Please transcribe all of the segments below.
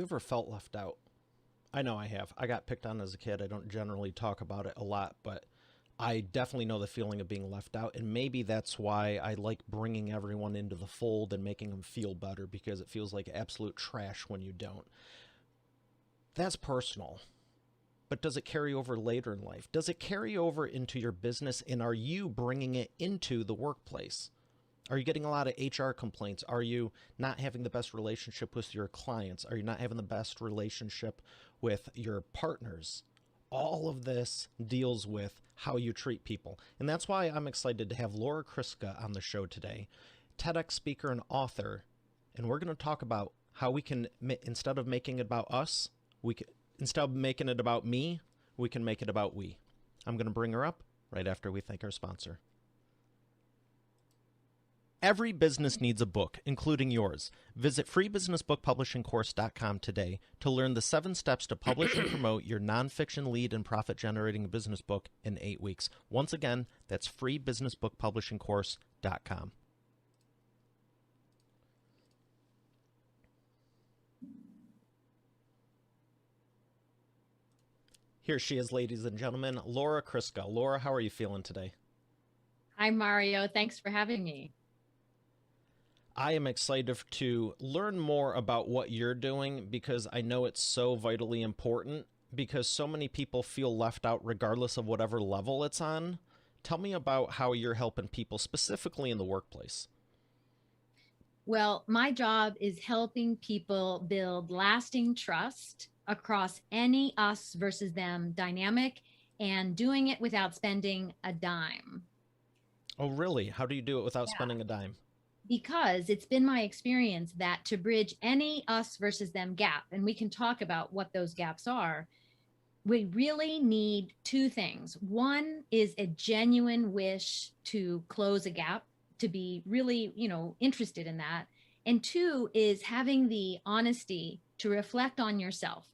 ever felt left out? I know I have. I got picked on as a kid. I don't generally talk about it a lot, but I definitely know the feeling of being left out. And maybe that's why I like bringing everyone into the fold and making them feel better because it feels like absolute trash when you don't. That's personal. But does it carry over later in life? Does it carry over into your business? And are you bringing it into the workplace? Are you getting a lot of HR complaints? Are you not having the best relationship with your clients? Are you not having the best relationship with your partners? All of this deals with how you treat people. And that's why I'm excited to have Laura Kriska on the show today, TEDx speaker and author. And we're going to talk about how we can, instead of making it about us, instead of making it about me, we can make it about we. I'm going to bring her up right after we thank our sponsor. Every business needs a book, including yours. Visit freebusinessbookpublishingcourse.com today to learn the 7 steps to publish and promote your nonfiction lead and profit-generating business book in 8 weeks. Once again, that's freebusinessbookpublishingcourse.com. Here she is, ladies and gentlemen, Laura Kriska. Laura, how are you feeling today? Hi, Mario. Thanks for having me. I am excited to learn more about what you're doing because I know it's so vitally important because so many people feel left out regardless of whatever level it's on. Tell me about how you're helping people specifically in the workplace. Well, my job is helping people build lasting trust across any us versus them dynamic and doing it without spending a dime. Oh, really? How do you do it without spending a dime? Because it's been my experience that to bridge any us versus them gap, and we can talk about what those gaps are, we really need 2 things. One is a genuine wish to close a gap, to be really, interested in that. And 2 is having the honesty to reflect on yourself,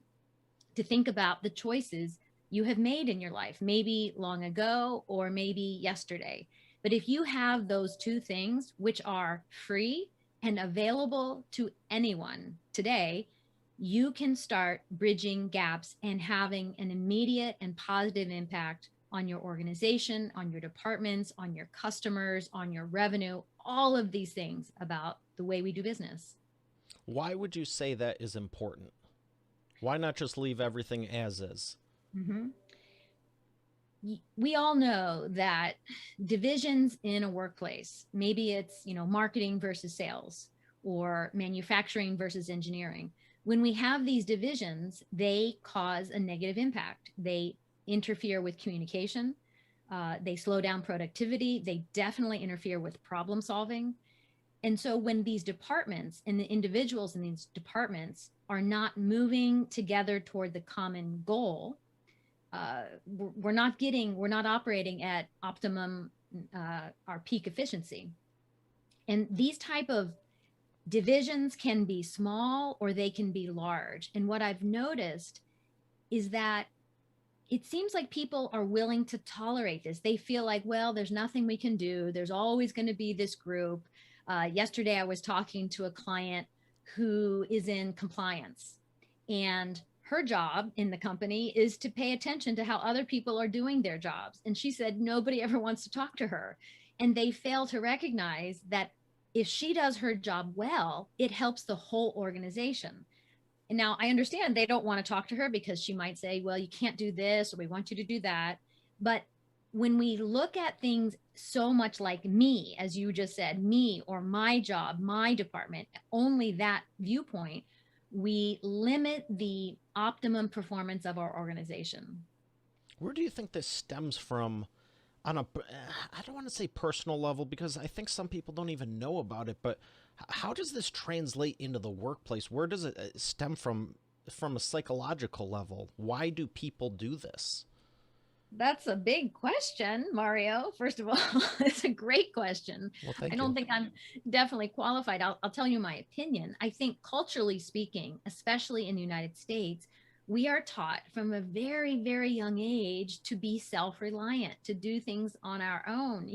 to think about the choices you have made in your life, maybe long ago or maybe yesterday. But if you have those 2 things, which are free and available to anyone today, you can start bridging gaps and having an immediate and positive impact on your organization, on your departments, on your customers, on your revenue, all of these things about the way we do business. Why would you say that is important? Why not just leave everything as is? Mhm. We all know that divisions in a workplace, maybe it's, marketing versus sales or manufacturing versus engineering. When we have these divisions, they cause a negative impact. They interfere with communication. They slow down productivity. They definitely interfere with problem solving. And so when these departments and the individuals in these departments are not moving together toward the common goal, we're not operating at optimum, our peak efficiency. And these type of divisions can be small or they can be large. And what I've noticed is that it seems like people are willing to tolerate this. They feel like, well, there's nothing we can do. There's always going to be this group. Yesterday, I was talking to a client who is in compliance, and her job in the company is to pay attention to how other people are doing their jobs. And she said nobody ever wants to talk to her. And they fail to recognize that if she does her job well, it helps the whole organization. And now I understand they don't want to talk to her because she might say, well, you can't do this, or we want you to do that. But when we look at things so much like me, as you just said, me or my job, my department, only that viewpoint, we limit the optimum performance of our organization. Where do you think this stems from on a I don't want to say personal level because I think some people don't even know about it, but how does this translate into the workplace? Where does it stem from a psychological level? Why do people do this? That's a big question, Mario. First of all, it's a great question. Well, I thank don't you. think I'm definitely qualified. I'll tell you my opinion. I think culturally speaking, especially in the United States, we are taught from a very, very young age to be self reliant, to do things on our own,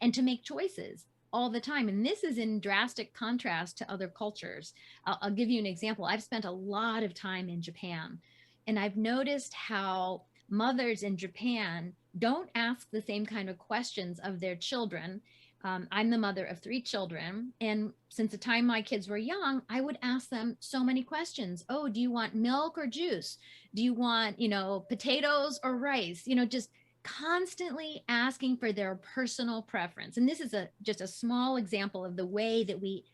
and to make choices. all the time. And this is in drastic contrast to other cultures. I'll give you an example. I've spent a lot of time in Japan, and I've noticed how mothers in Japan don't ask the same kind of questions of their children. I'm the mother of 3 children. And since the time my kids were young, I would ask them so many questions. Oh, do you want milk or juice? Do you want, potatoes or rice? Just constantly asking for their personal preference. And this is just a small example of the way that we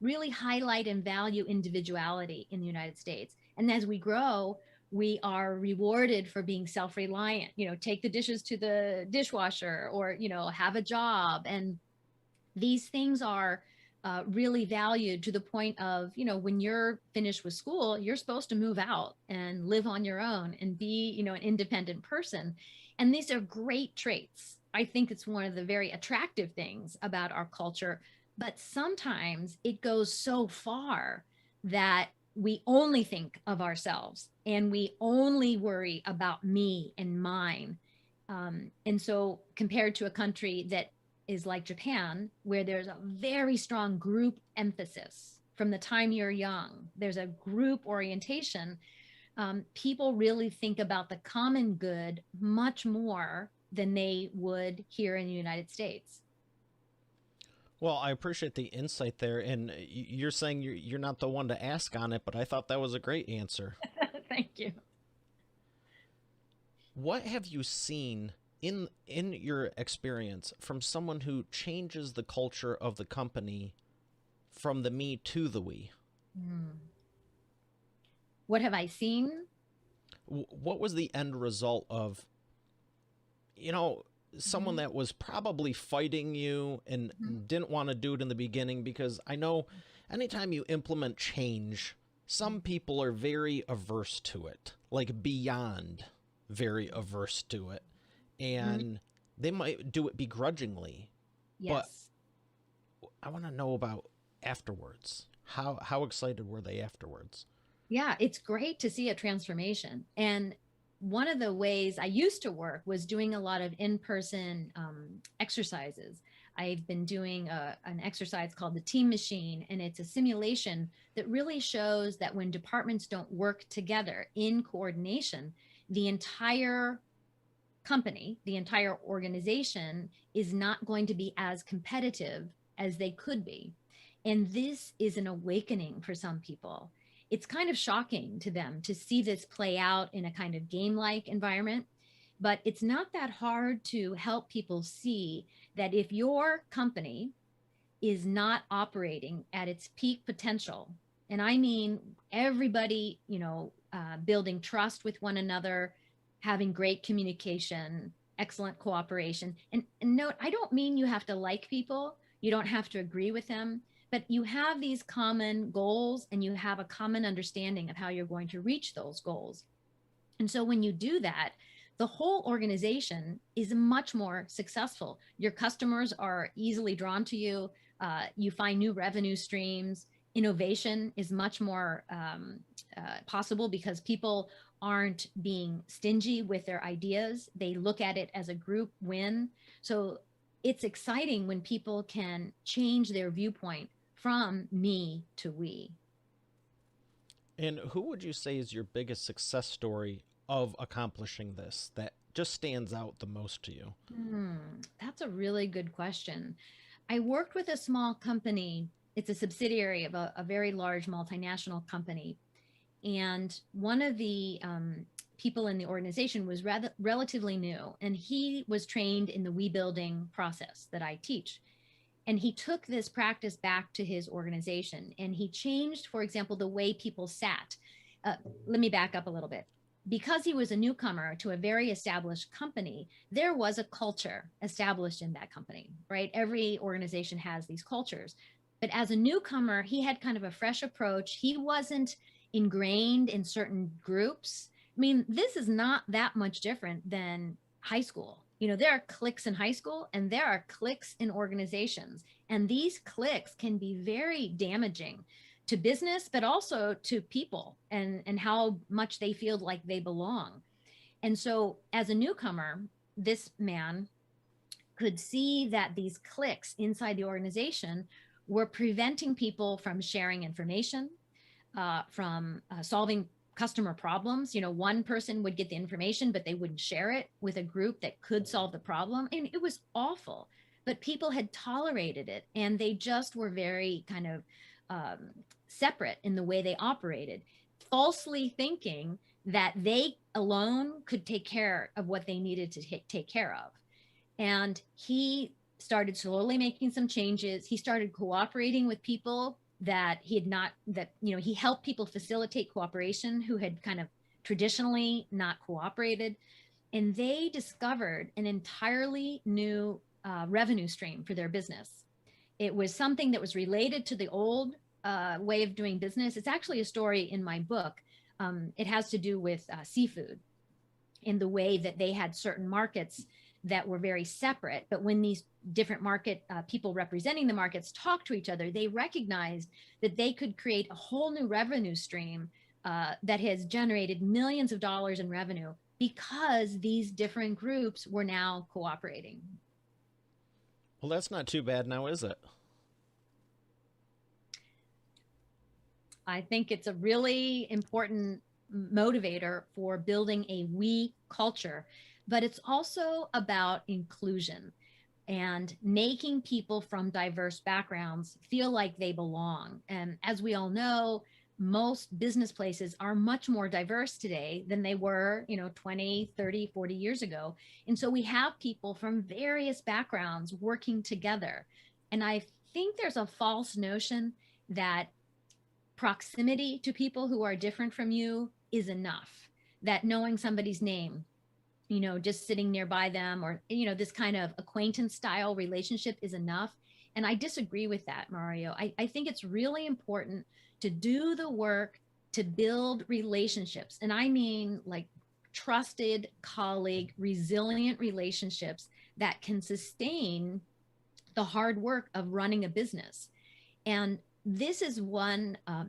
really highlight and value individuality in the United States. And as we grow, we are rewarded for being self-reliant, take the dishes to the dishwasher, or, have a job. And these things are really valued to the point of, when you're finished with school, you're supposed to move out and live on your own and be, an independent person. And these are great traits. I think it's one of the very attractive things about our culture. But sometimes it goes so far that we only think of ourselves and we only worry about me and mine. And so compared to a country that is like Japan, where there's a very strong group emphasis from the time you're young, there's a group orientation. People really think about the common good much more than they would here in the United States. Well, I appreciate the insight there, and you're saying you're not the one to ask on it, but I thought that was a great answer. Thank you. What have you seen in your experience from someone who changes the culture of the company from the me to the we? What have I seen? What was the end result of, someone that was probably fighting you and didn't want to do it in the beginning? Because I know anytime you implement change, some people are very averse to it, like beyond very averse to it. And they might do it begrudgingly. Yes. But I want to know about afterwards. How excited were they afterwards? Yeah, it's great to see a transformation. And one of the ways I used to work was doing a lot of in-person exercises. I've been doing an exercise called the Team Machine, and it's a simulation that really shows that when departments don't work together in coordination, the entire company, the entire organization is not going to be as competitive as they could be. And this is an awakening for some people. It's kind of shocking to them to see this play out in a kind of game-like environment, but it's not that hard to help people see that if your company is not operating at its peak potential, and I mean everybody, building trust with one another, having great communication, excellent cooperation. And note, I don't mean you have to like people, you don't have to agree with them, but you have these common goals and you have a common understanding of how you're going to reach those goals. And so when you do that, the whole organization is much more successful. Your customers are easily drawn to you. You find new revenue streams. Innovation is much more possible because people aren't being stingy with their ideas. They look at it as a group win. So it's exciting when people can change their viewpoint from me to we. And who would you say is your biggest success story of accomplishing this that just stands out the most to you? That's a really good question. I worked with a small company. It's a subsidiary of a very large multinational company. And one of the people in the organization was relatively new, and he was trained in the we building process that I teach. And he took this practice back to his organization, and he changed, for example, the way people sat. Let me back up a little bit. Because he was a newcomer to a very established company, there was a culture established in that company, right? Every organization has these cultures. But as a newcomer, he had kind of a fresh approach. He wasn't ingrained in certain groups. I mean, this is not that much different than high school. There are cliques in high school and there are cliques in organizations. And these cliques can be very damaging to business, but also to people and how much they feel like they belong. And so as a newcomer, this man could see that these cliques inside the organization were preventing people from sharing information, from solving customer problems. You know, one person would get the information, but they wouldn't share it with a group that could solve the problem. And it was awful, but people had tolerated it, and they just were very kind of separate in the way they operated, falsely thinking that they alone could take care of what they needed to take care of. And he started slowly making some changes. He started cooperating with people that he had not, that, you know, he helped people facilitate cooperation who had kind of traditionally not cooperated. And they discovered an entirely new revenue stream for their business. It was something that was related to the old way of doing business. It's actually a story in my book. It has to do with seafood, in the way that they had certain markets that were very separate. But when these different market people representing the markets talked to each other, they recognized that they could create a whole new revenue stream that has generated millions of dollars in revenue because these different groups were now cooperating. Well, that's not too bad now, is it? I think it's a really important motivator for building a we culture, but it's also about inclusion and making people from diverse backgrounds feel like they belong. And as we all know, most business places are much more diverse today than they were, you know, 20, 30, 40 years ago. And so we have people from various backgrounds working together. And I think there's a false notion that proximity to people who are different from you is enough, that knowing somebody's name, you know, just sitting nearby them, or, you know, this kind of acquaintance style relationship is enough. And I disagree with that, Mario. I think it's really important to do the work to build relationships. And I mean like trusted colleague, resilient relationships that can sustain the hard work of running a business. And this is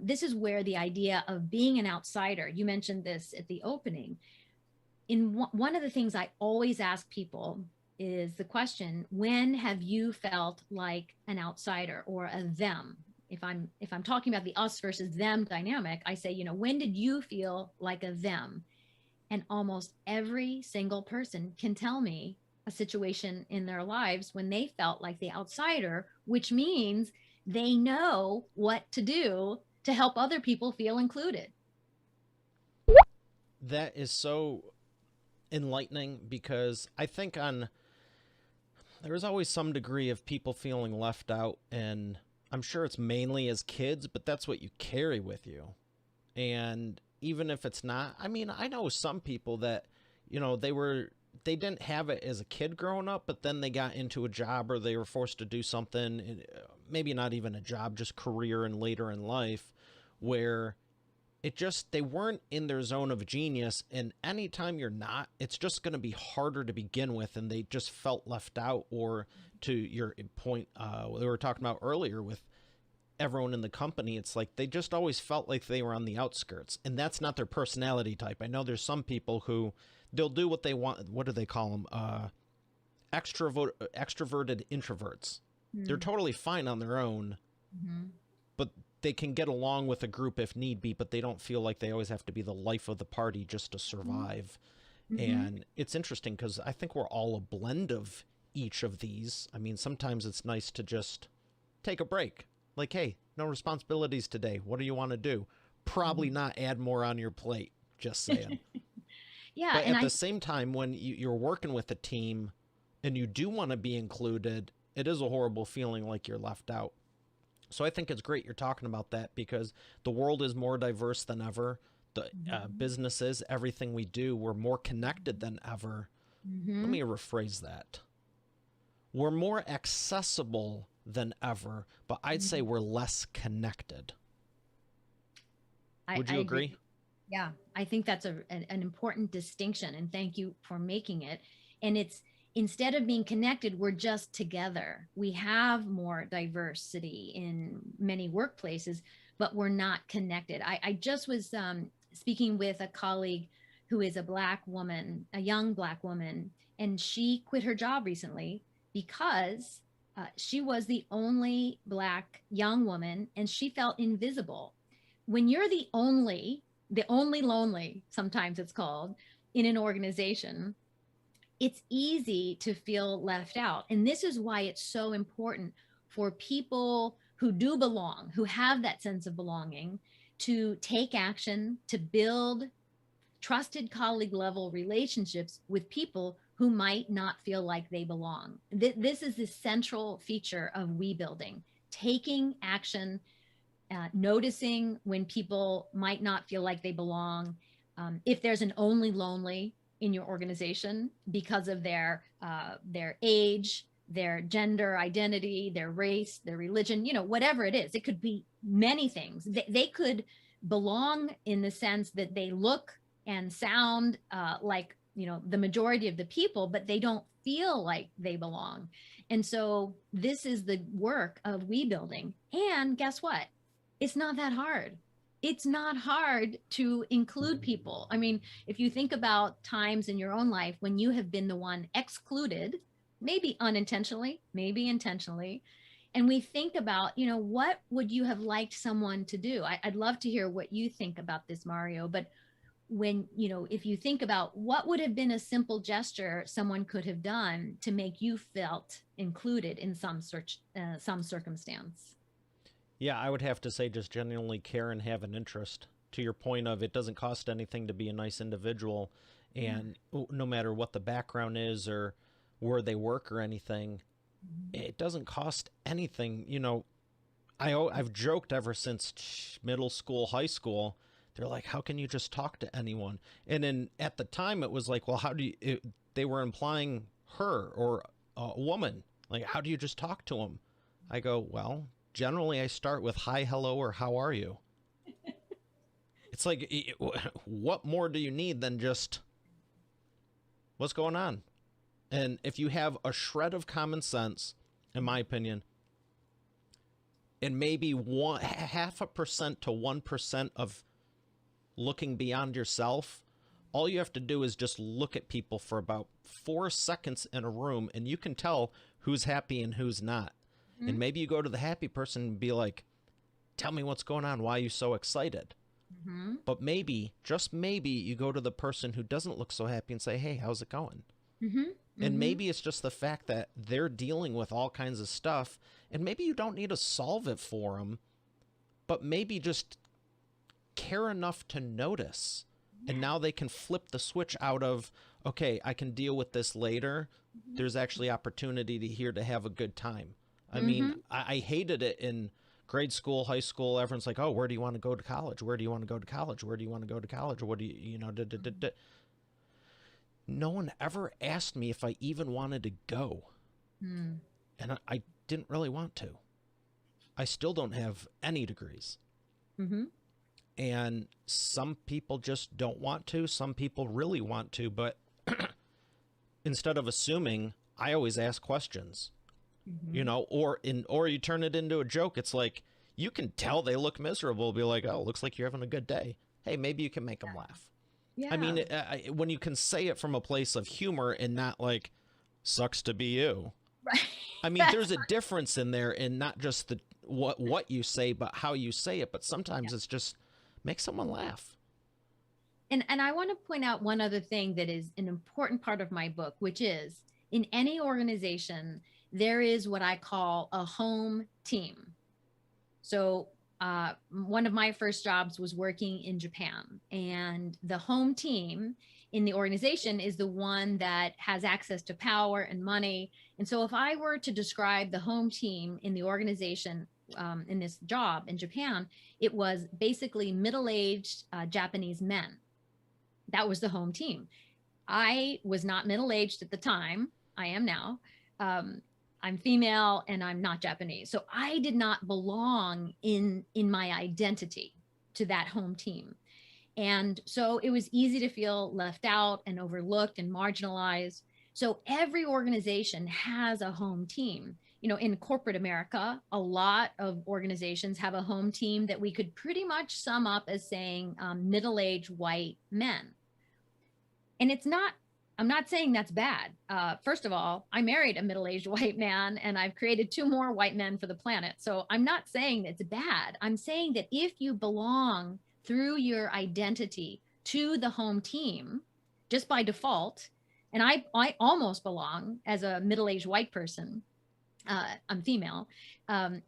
this is where the idea of being an outsider, you mentioned this at the opening. One of the things I always ask people is the question, when have you felt like an outsider or a them? If I'm talking about the us versus them dynamic, I say, you know, when did you feel like a them? And almost every single person can tell me a situation in their lives when they felt like the outsider, which means they know what to do to help other people feel included. That is so enlightening, because I think there's always some degree of people feeling left out, and I'm sure it's mainly as kids, but that's what you carry with you. And even if it's not, I mean, I know some people that, you know, they didn't have it as a kid growing up, but then they got into a job, or they were forced to do something, maybe not even a job, just career and later in life, where they weren't in their zone of genius. And anytime you're not, it's just going to be harder to begin with. And they just felt left out. Or to your point, we were talking about earlier with everyone in the company, it's like they just always felt like they were on the outskirts, and that's not their personality type. I know there's some people who they'll do what they want. What do they call them? Extroverted introverts. They're totally fine on their own, but they can get along with a group if need be, but they don't feel like they always have to be the life of the party just to survive. And it's interesting because I think we're all a blend of each of these. I mean, sometimes it's nice to just take a break. Like, hey, no responsibilities today. What do you want to do? Probably not add more on your plate. Just saying. Yeah. But at the same time, when you're working with a team and you do want to be included, it is a horrible feeling like you're left out. So I think it's great you're talking about that, because the world is more diverse than ever. The businesses, everything we do, we're more connected than ever. Let me rephrase that. We're more accessible than ever, but I'd say we're less connected. Would you agree? Yeah, I think that's an important distinction, and thank you for making it. And it's, instead of being connected, we're just together. We have more diversity in many workplaces, but we're not connected. I just was speaking with a colleague who is a Black woman, a young Black woman, and she quit her job recently because she was the only Black young woman and she felt invisible. When you're the only lonely, sometimes it's called, in an organization, it's easy to feel left out. And this is why it's so important for people who do belong, who have that sense of belonging, to take action, to build trusted colleague level relationships with people who might not feel like they belong. This is the central feature of we building, taking action, noticing when people might not feel like they belong. If there's an only lonely in your organization because of their age, their gender identity, their race, their religion, whatever it is, it could be many things. They could belong in the sense that they look and sound like the majority of the people, but they don't feel like they belong. And so this is the work of we building. And guess what? It's not that hard. It's not hard to include people. I mean, if you think about times in your own life when you have been the one excluded, maybe unintentionally, maybe intentionally, and we think about, what would you have liked someone to do? I'd love to hear what you think about this, Mario. But when, if you think about what would have been a simple gesture someone could have done to make you felt included in some circumstance. Yeah, I would have to say just genuinely care and have an interest. To your point of it doesn't cost anything to be a nice individual, and no matter what the background is or where they work or anything, it doesn't cost anything. I've joked ever since middle school, high school. They're like, how can you just talk to anyone? And then at the time it was like, well, how do you, they were implying her or a woman. Like, how do you just talk to them? I go, well, generally I start with hi, hello, or how are you? It's like, what more do you need than just what's going on? And if you have a shred of common sense, in my opinion, and maybe 0.5% to 1% of looking beyond yourself, all you have to do is just look at people for about 4 seconds in a room and you can tell who's happy and who's not. Mm-hmm. And maybe you go to the happy person and be like, tell me what's going on. Why are you so excited? Mm-hmm. But maybe, just maybe, you go to the person who doesn't look so happy and say, hey, how's it going? Mm-hmm. And maybe it's just the fact that they're dealing with all kinds of stuff, and maybe you don't need to solve it for them, but maybe just care enough to notice. Yeah. And now they can flip the switch out of, okay, I can deal with this later. Mm-hmm. There's actually opportunity here to have a good time. I mean, I hated it in grade school, high school. Everyone's like, oh, where do you want to go to college? Where do you want to go to college? Where do you want to go to college? What do you, No one ever asked me if I even wanted to go. Mm. And I didn't really want to. I still don't have any degrees. Mm-hmm. And some people just don't want to. Some people really want to. But instead of assuming, I always ask questions. Mm-hmm. Or you turn it into a joke. It's like, you can tell they look miserable. Be like, oh, looks like you're having a good day. Hey, maybe you can make them laugh. Yeah. I mean, when you can say it from a place of humor and not like, sucks to be you. Right. I mean, there's a difference in there, and not just the what you say, but how you say it. But sometimes it's just make someone laugh. And I want to point out one other thing that is an important part of my book, which is in any organization, there is what I call a home team. So one of my first jobs was working in Japan, and the home team in the organization is the one that has access to power and money. And so if I were to describe the home team in the organization in this job in Japan, it was basically middle-aged Japanese men. That was the home team. I was not middle-aged at the time. I am now. I'm female and I'm not Japanese. So I did not belong in my identity to that home team. And so it was easy to feel left out and overlooked and marginalized. So every organization has a home team. In corporate America, a lot of organizations have a home team that we could pretty much sum up as saying middle-aged white men. And it's not I'm not saying that's bad. First of all, I married a middle-aged white man and I've created two more white men for the planet. So I'm not saying it's bad. I'm saying that if you belong through your identity to the home team, just by default, and I almost belong as a middle-aged white person. I'm female. Um,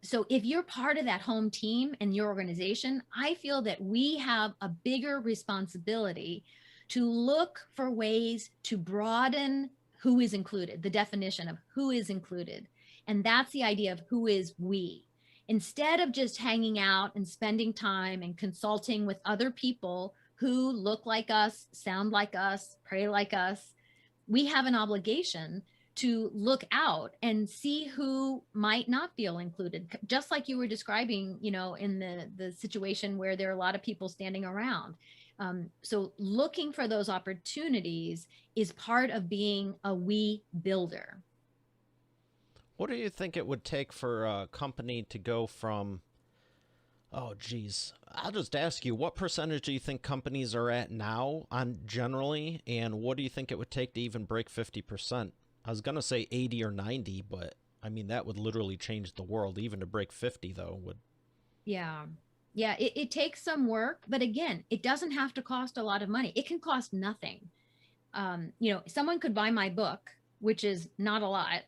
so if you're part of that home team and your organization, I feel that we have a bigger responsibility to look for ways to broaden who is included, the definition of who is included. And that's the idea of who is we. Instead of just hanging out and spending time and consulting with other people who look like us, sound like us, pray like us, we have an obligation to look out and see who might not feel included, just like you were describing, in the situation where there are a lot of people standing around. So looking for those opportunities is part of being a we builder. What do you think it would take for a company to go from, oh geez, I'll just ask you, what percentage do you think companies are at now on generally, and what do you think it would take to even break 50%? I was going to say 80 or 90, but I mean, that would literally change the world. Even to break 50, though, would. Yeah. Yeah. It takes some work, but again, it doesn't have to cost a lot of money. It can cost nothing. Someone could buy my book, which is not a lot,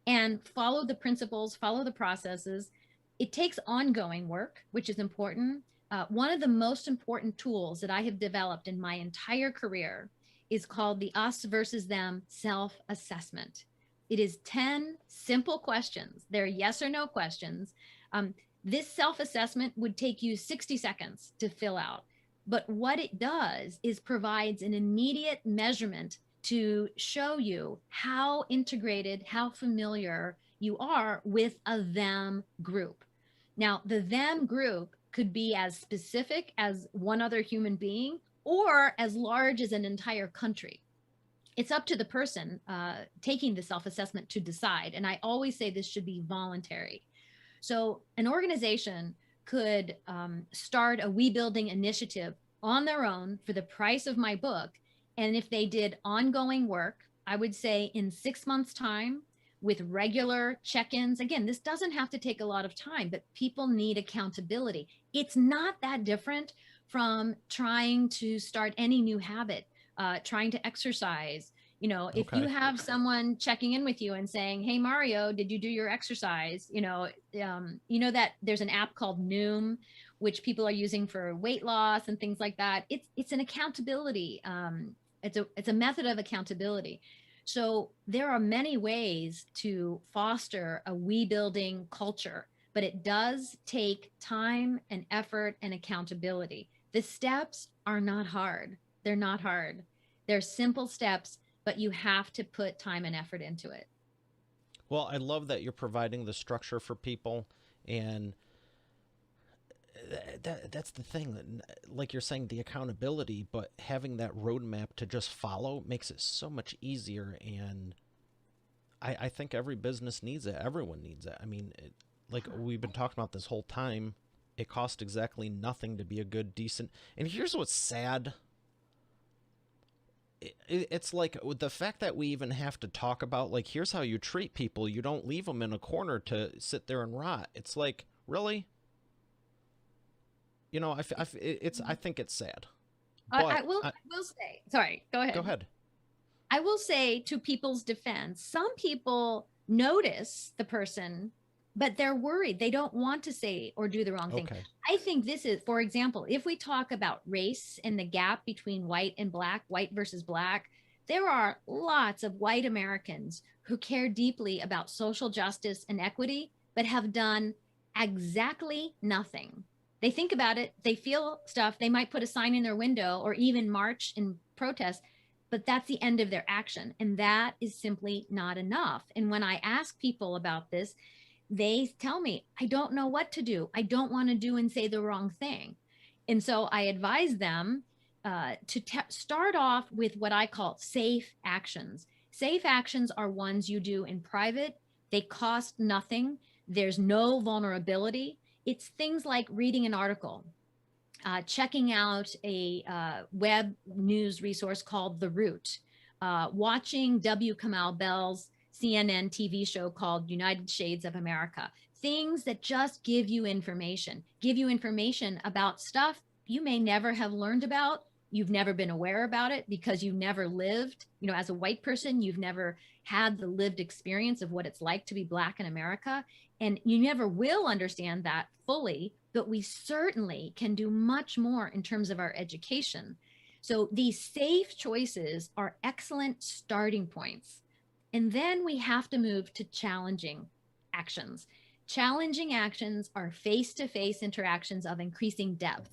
and follow the principles, follow the processes. It takes ongoing work, which is important. One of the most important tools that I have developed in my entire career is called the us versus them self-assessment. It is 10 simple questions. They're yes or no questions. This self-assessment would take you 60 seconds to fill out. But what it does is provides an immediate measurement to show you how integrated, how familiar you are with a them group. Now, the them group could be as specific as one other human being or as large as an entire country. It's up to the person taking the self-assessment to decide. And I always say this should be voluntary. So an organization could start a we building initiative on their own for the price of my book. And if they did ongoing work, I would say in 6 months' time with regular check-ins. Again, this doesn't have to take a lot of time, but people need accountability. It's not that different from trying to start any new habit, trying to exercise. If you Okay. have someone checking in with you and saying, "Hey, Mario, did you do your exercise?" That there's an app called Noom, which people are using for weight loss and things like that. It's an accountability. It's a method of accountability. So there are many ways to foster a we building culture, but it does take time and effort and accountability. The steps are not hard. They're not hard. They're simple steps, but you have to put time and effort into it. Well, I love that you're providing the structure for people, and that's the thing. Like you're saying, the accountability, but having that roadmap to just follow makes it so much easier. And I think every business needs it. Everyone needs it. I mean, like we've been talking about this whole time, it costs exactly nothing to be a good, decent. And here's what's sad. It's like the fact that we even have to talk about, like, here's how you treat people. You don't leave them in a corner to sit there and rot. It's like, really? I think it's sad. But I will say, sorry, go ahead. go ahead. I will say to people's defense, some people notice the person, but they're worried. They don't want to say or do the wrong thing. Okay. I think this is, for example, if we talk about race and the gap between white and black, white versus black, there are lots of white Americans who care deeply about social justice and equity, but have done exactly nothing. They think about it, they feel stuff, they might put a sign in their window or even march in protest, but that's the end of their action. And that is simply not enough. And when I ask people about this, they tell me, I don't know what to do. I don't want to do and say the wrong thing. And so I advise them to start off with what I call safe actions. Safe actions are ones you do in private. They cost nothing. There's no vulnerability. It's things like reading an article, checking out a web news resource called The Root, watching W. Kamau Bell's CNN TV show called United Shades of America. Things that just give you information about stuff you may never have learned about. You've never been aware about it because you never lived, as a white person, you've never had the lived experience of what it's like to be Black in America. And you never will understand that fully, but we certainly can do much more in terms of our education. So these safe choices are excellent starting points. And then we have to move to challenging actions. Challenging actions are face-to-face interactions of increasing depth.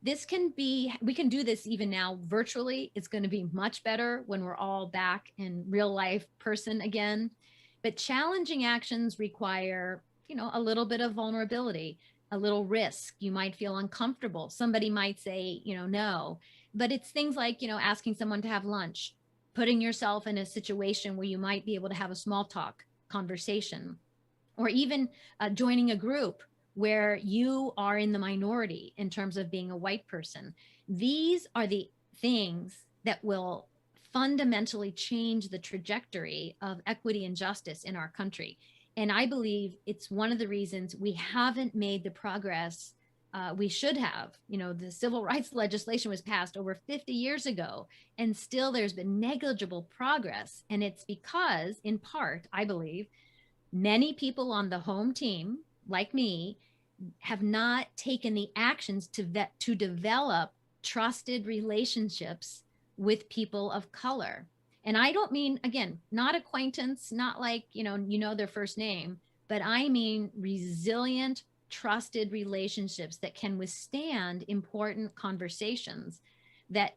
We can do this even now virtually. It's going to be much better when we're all back in real life person again. But challenging actions require, a little bit of vulnerability, a little risk. You might feel uncomfortable. Somebody might say, no. But it's things like, asking someone to have lunch, putting yourself in a situation where you might be able to have a small talk conversation, or even joining a group where you are in the minority in terms of being a white person. These are the things that will fundamentally change the trajectory of equity and justice in our country. And I believe it's one of the reasons we haven't made the progress we should have. The civil rights legislation was passed over 50 years ago, and still there's been negligible progress. And it's because, in part, I believe, many people on the home team, like me, have not taken the actions to develop trusted relationships with people of color. And I don't mean, again, not acquaintance, not like, their first name, but I mean resilient, trusted relationships that can withstand important conversations that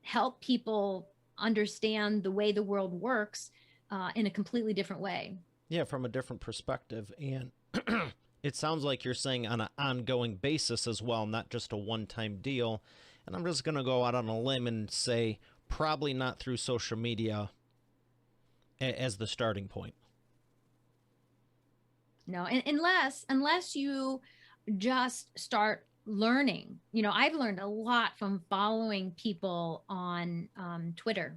help people understand the way the world works in a completely different way. Yeah, from a different perspective. And it sounds like you're saying on an ongoing basis as well, not just a one-time deal. And I'm just going to go out on a limb and say probably not through social media as the starting point. No, unless you just start learning. I've learned a lot from following people on Twitter.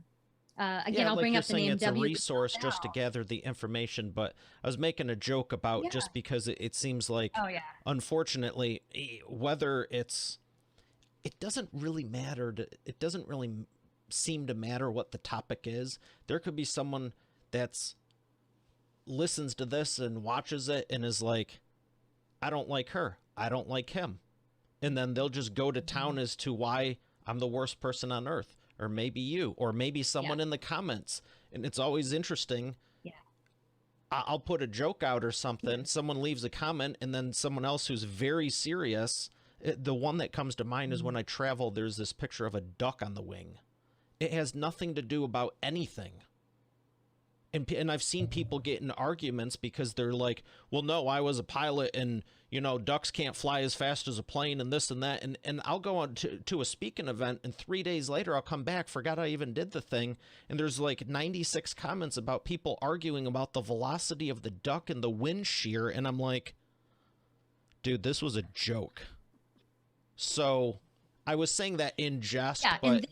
Again, I'll bring up the name it's a resource just to gather the information, but I was making a joke about just because it seems like, unfortunately, whether it doesn't really matter. It doesn't really seem to matter what the topic is. There could be someone that's listens to this and watches it and is like, I don't like her, I don't like him. And then they'll just go to town as to why I'm the worst person on earth, or maybe you, or maybe someone in the comments. And it's always interesting. Yeah. I'll put a joke out or something. Someone leaves a comment, and then someone else who's very serious. The one that comes to mind is when I travel, there's this picture of a duck on the wing. It has nothing to do about anything. And I've seen people get in arguments because they're like, well, no, I was a pilot and, ducks can't fly as fast as a plane and this and that. And I'll go on to a speaking event, and 3 days later I'll come back, forgot I even did the thing. And there's like 96 comments about people arguing about the velocity of the duck and the wind shear. And I'm like, dude, this was a joke. So I was saying that in jest, but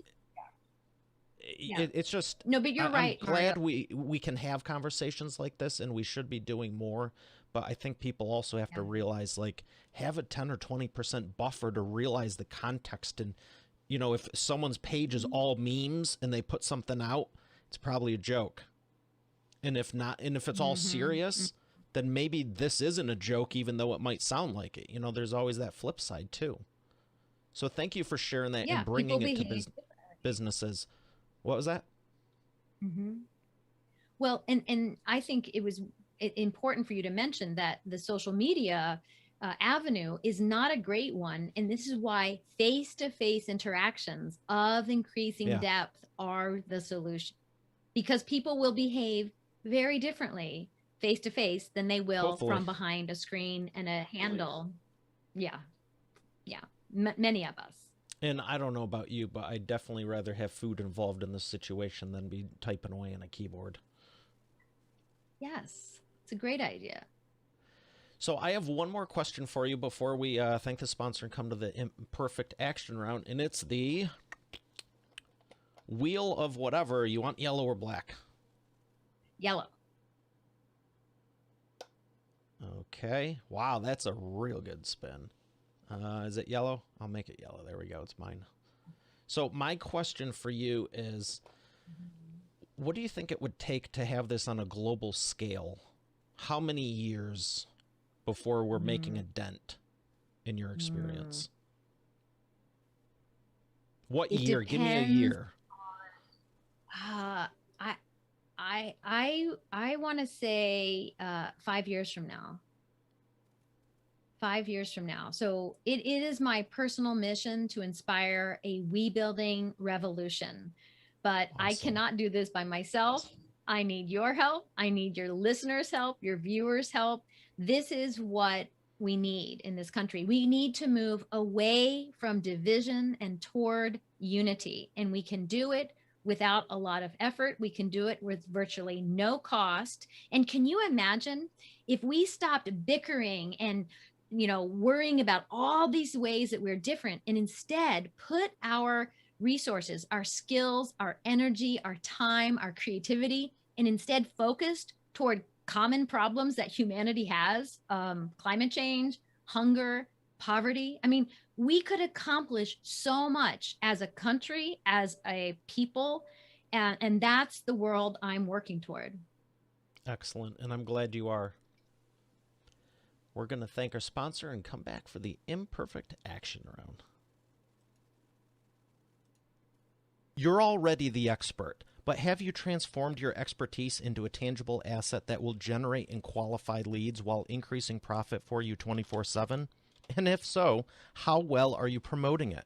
it's just, no, but you're right. I'm glad we can have conversations like this, and we should be doing more. But I think people also have to realize, like, have a 10 or 20% buffer to realize the context. And, if someone's page is all memes and they put something out, it's probably a joke. And if not, and if it's all serious, then maybe this isn't a joke, even though it might sound like it. There's always that flip side too. So thank you for sharing that and bringing it to businesses. What was that? Well, and I think it was important for you to mention that the social media avenue is not a great one. And this is why face-to-face interactions of increasing depth are the solution, because people will behave very differently face-to-face than they will from behind a screen and a handle. Many of us. And I don't know about you, but I'd definitely rather have food involved in this situation than be typing away on a keyboard. Yes, it's a great idea. So I have one more question for you before we thank the sponsor and come to the imperfect action round. And it's the Wheel of whatever. You want yellow or black? Yellow. Okay. Wow, that's a real good spin. Is it yellow? I'll make it yellow. There we go. It's mine. So my question for you is, what do you think it would take to have this on a global scale? How many years before we're making a dent in your experience? What It year? Give me a depends. year. I want to say 5 years from now. 5 years from now. So it is my personal mission to inspire a we building revolution. But I Awesome. cannot do this by myself. I need your help. I need your listeners' help, your viewers' help. This is what we need in this country. We need to move away from division and toward unity. And we can do it without a lot of effort. We can do it with virtually no cost. And can you imagine if we stopped bickering and worrying about all these ways that we're different and instead put our resources, our skills, our energy, our time, our creativity, and instead focused toward common problems that humanity has, climate change, hunger, poverty. I mean, we could accomplish so much as a country, as a people, and that's the world I'm working toward. Excellent. And I'm glad you are. We're going to thank our sponsor and come back for the imperfect action round. You're already the expert, but have you transformed your expertise into a tangible asset that will generate and qualify leads while increasing profit for you 24/7? And if so, how well are you promoting it?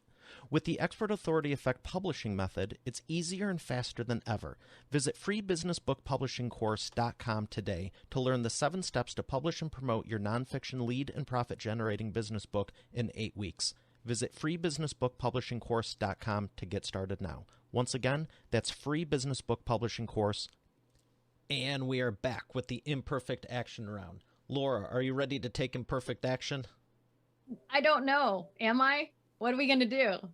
With the Expert Authority Effect publishing method, it's easier and faster than ever. Visit freebusinessbookpublishingcourse.com today to learn the 7 steps to publish and promote your nonfiction lead and profit-generating business book in 8 weeks. Visit freebusinessbookpublishingcourse.com to get started now. Once again, that's freebusinessbookpublishingcourse. And we are back with the imperfect action round. Laura, are you ready to take imperfect action? I don't know. Am I? What are we going to do?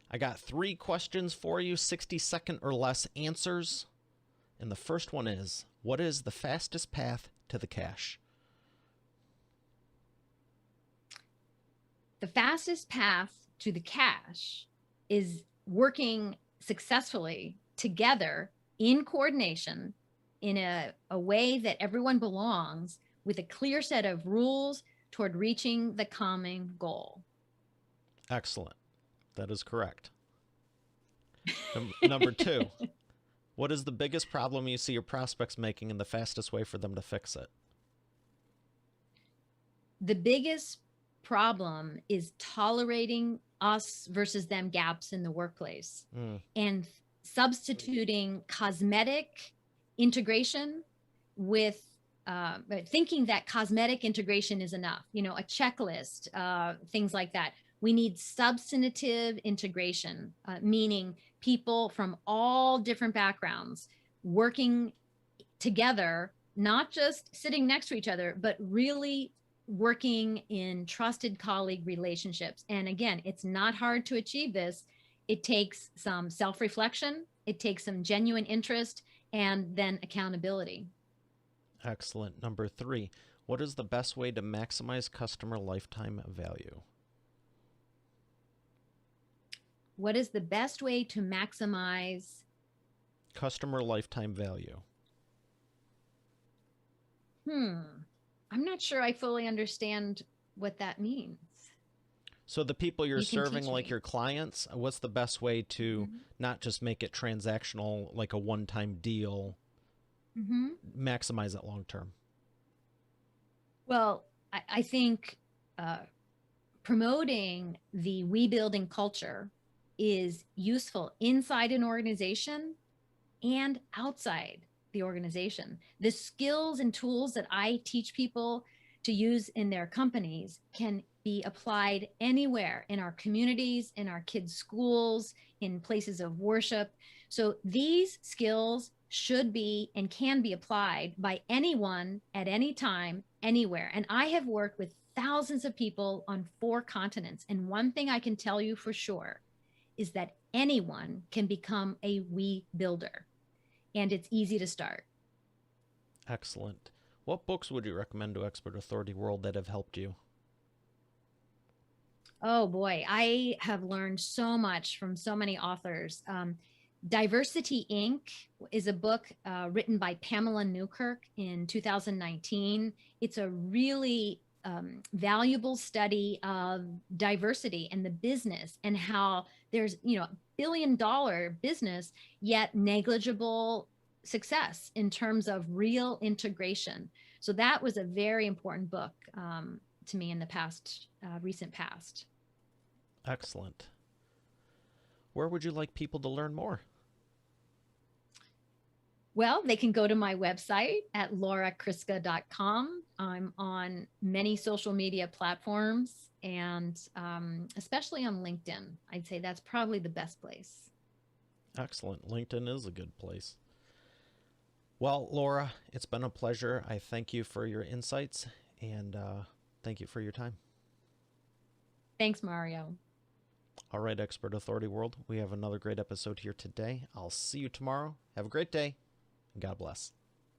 I got 3 questions for you, 60-second or less answers. And the first one is, what is the fastest path to the cash? The fastest path to the cash is working successfully together in coordination in a way that everyone belongs with a clear set of rules toward reaching the common goal. Excellent. That is correct. Number 2, what is the biggest problem you see your prospects making and the fastest way for them to fix it? The biggest problem is tolerating us versus them gaps in the workplace and substituting cosmetic integration with thinking that cosmetic integration is enough, a checklist, things like that. We need substantive integration, meaning people from all different backgrounds working together, not just sitting next to each other, but really working in trusted colleague relationships. And again, it's not hard to achieve this. It takes some self-reflection, it takes some genuine interest, and then accountability. Excellent. Number 3, what is the best way to maximize customer lifetime value? What is the best way to maximize customer lifetime value? I'm not sure I fully understand what that means. So the people you're serving, like your clients, what's the best way to not just make it transactional, like a one-time deal, maximize it long-term? Well, I think promoting the we building culture is useful inside an organization and outside the organization. The skills and tools that I teach people to use in their companies can be applied anywhere in our communities, in our kids' schools, in places of worship. So these skills should be and can be applied by anyone at any time, anywhere. And I have worked with thousands of people on 4 continents. And one thing I can tell you for sure is that anyone can become a we builder, and it's easy to start. Excellent. What books would you recommend to Expert Authority World that have helped you? Oh boy, I have learned so much from so many authors. Diversity Inc. is a book written by Pamela Newkirk in 2019. It's a really valuable study of diversity and the business, and how there's, $1 billion business, yet negligible success in terms of real integration. So that was a very important book to me in the recent past. Excellent. Where would you like people to learn more? Well, they can go to my website at lauracriska.com. I'm on many social media platforms, and especially on LinkedIn. I'd say that's probably the best place. Excellent. LinkedIn is a good place. Well, Laura, it's been a pleasure. I thank you for your insights, and thank you for your time. Thanks, Mario. All right, Expert Authority World, we have another great episode here today. I'll see you tomorrow. Have a great day, and God bless.